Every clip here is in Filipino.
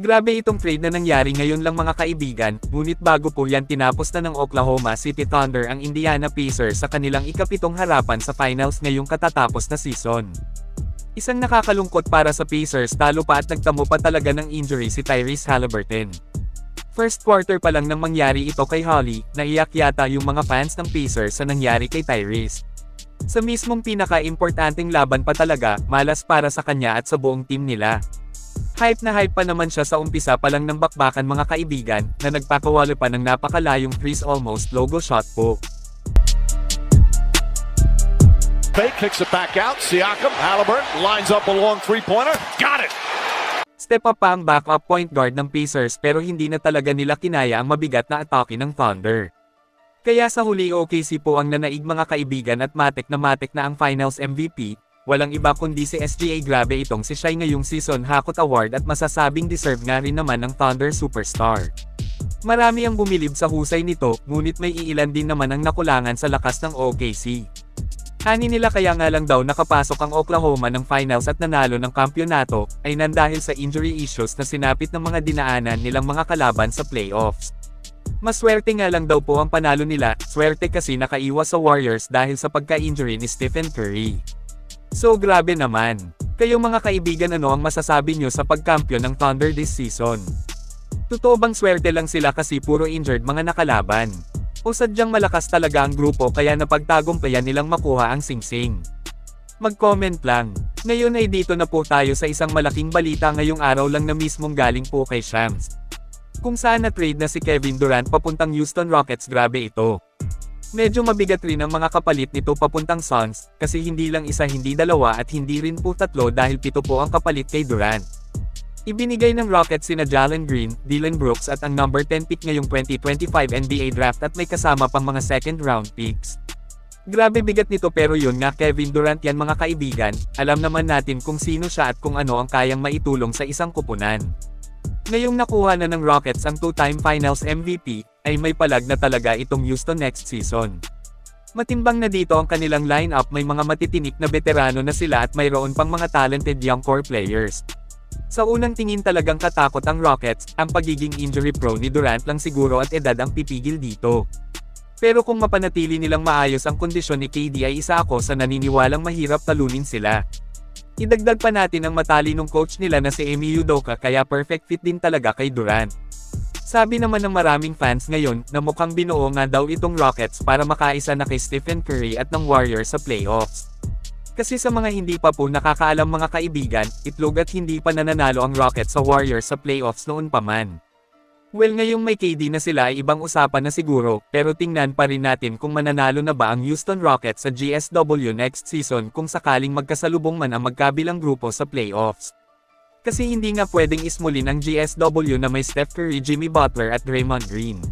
Grabe itong trade na nangyari ngayon lang mga kaibigan, ngunit bago po yan tinapos na ng Oklahoma City Thunder ang Indiana Pacers sa kanilang ikapitong harapan sa finals ngayong katatapos na season. Isang nakakalungkot para sa Pacers talo pa at nagtamo pa talaga ng injury si Tyrese Haliburton. First quarter pa lang nang mangyari ito kay Holly, naiyak yata yung mga fans ng Pacers sa nangyari kay Tyrese. Sa mismong pinaka-importanting laban pa talaga, malas para sa kanya at sa buong team nila. Hype na hype pa naman siya sa umpisa pa lang ng bakbakan mga kaibigan, na nagpakawala pa ng napakalayong freeze almost logo shot po. Fake kicks it back out, Siakam, Haliburton lines up a long three-pointer, got it! Step up pa ang backup point guard ng Pacers pero hindi na talaga nila kinaya ang mabigat na atake ng Thunder. Kaya sa huli OKC po ang nanaig mga kaibigan at matik na ang Finals MVP, walang iba kundi si SGA. Grabe itong si Shai ngayong season Hakot Award at masasabing deserve nga rin naman ng Thunder Superstar. Marami ang bumilib sa husay nito, ngunit may iilan din naman ang nakulangan sa lakas ng OKC. Hani nila kaya nga lang daw nakapasok ang Oklahoma ng finals at nanalo ng kampyonato, ay nandahil sa injury issues na sinapit ng mga dinaanan nilang mga kalaban sa playoffs. Maswerte nga lang daw po ang panalo nila, swerte kasi nakaiwas sa Warriors dahil sa pagka-injury ni Stephen Curry. So grabe naman. Kayo mga kaibigan, ano ang masasabi nyo sa pagkampyon ng Thunder this season? Totoo bang swerte lang sila kasi puro injured mga nakalaban? O sadyang malakas talaga ang grupo kaya napagtagumpayan nilang makuha ang singsing? Mag-comment lang. Ngayon ay dito na po tayo sa isang malaking balita ngayong araw lang na mismong galing po kay Shams. Kung saan na-trade na si Kevin Durant papuntang Houston Rockets. Grabe ito. Medyo mabigat rin ang mga kapalit nito papuntang Suns, kasi hindi lang isa hindi dalawa at hindi rin po tatlo dahil 7 po ang kapalit kay Durant. Ibinigay ng Rockets sina Jalen Green, Dillon Brooks at ang number 10 pick ngayong 2025 NBA draft at may kasama pang mga second round picks. Grabe bigat nito pero yun nga, Kevin Durant yan mga kaibigan, alam naman natin kung sino siya at kung ano ang kayang maitulong sa isang kupunan. Ngayong nakuha na ng Rockets ang 2-time Finals MVP, ay may palag na talaga itong Houston next season. Matimbang na dito ang kanilang lineup, may mga matitinik na veterano na sila at mayroon pang mga talented young core players. Sa unang tingin talagang katakot ang Rockets, ang pagiging injury prone ni Durant lang siguro at edad ang pipigil dito. Pero kung mapanatili nilang maayos ang kondisyon ni KD ay isa ako sa naniniwalang mahirap talunin sila. Idagdag pa natin ang matalinong coach nila na si Ime Udoka kaya perfect fit din talaga kay Durant. Sabi naman ng maraming fans ngayon na mukhang binuo nga daw itong Rockets para makaisa na kay Stephen Curry at ng Warriors sa playoffs. Kasi sa mga hindi pa po nakakaalam mga kaibigan, itlog at hindi pa nananalo ang Rockets sa Warriors sa playoffs noon pa man. Well, ngayong may KD na sila ay ibang usapan na siguro, pero tingnan pa rin natin kung mananalo na ba ang Houston Rockets sa GSW next season kung sakaling magkasalubong man ang magkabilang grupo sa playoffs. Kasi hindi nga pwedeng ismulin ang GSW na may Steph Curry, Jimmy Butler at Draymond Green.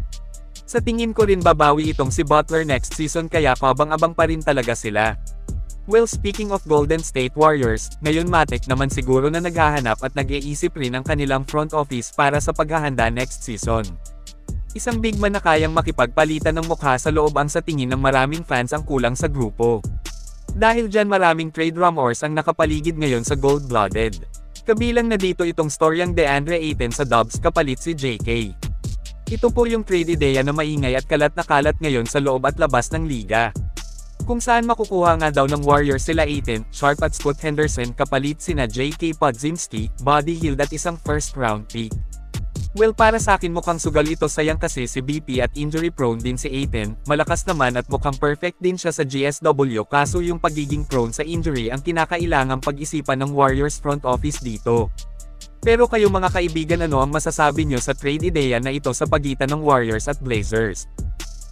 Sa tingin ko rin babawi itong si Butler next season kaya kabang-abang pa rin talaga sila. Well, speaking of Golden State Warriors, ngayon matik naman siguro na naghahanap at nag-iisip rin ang kanilang front office para sa paghahanda next season. Isang big man na kayang makipagpalitan ng mukha sa loob ang sa tingin ng maraming fans ang kulang sa grupo. Dahil dyan maraming trade rumors ang nakapaligid ngayon sa gold-blooded. Kabilang na dito itong storyang DeAndre Ayton sa Dubs kapalit si JK. Ito po yung trade ideya na maingay at kalat na kalat ngayon sa loob at labas ng liga. Kung saan makukuha nga daw ng Warriors sila Ayton, Sharp at Scott Henderson kapalit sina J.K. Podziemski, Buddy Hield at isang first round pick. Well, para sa akin mukhang sugal ito, sayang kasi si BP at injury prone din si Ayton, malakas naman at mukhang perfect din siya sa GSW kaso yung pagiging prone sa injury ang kinakailangang pag-isipan ng Warriors front office dito. Pero kayo mga kaibigan, ano ang masasabi nyo sa trade ideya na ito sa pagitan ng Warriors at Blazers?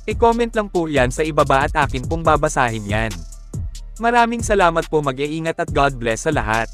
I-comment lang po yan sa ibaba at akin pong babasahin yan. Maraming salamat po, mag-iingat at God bless sa lahat.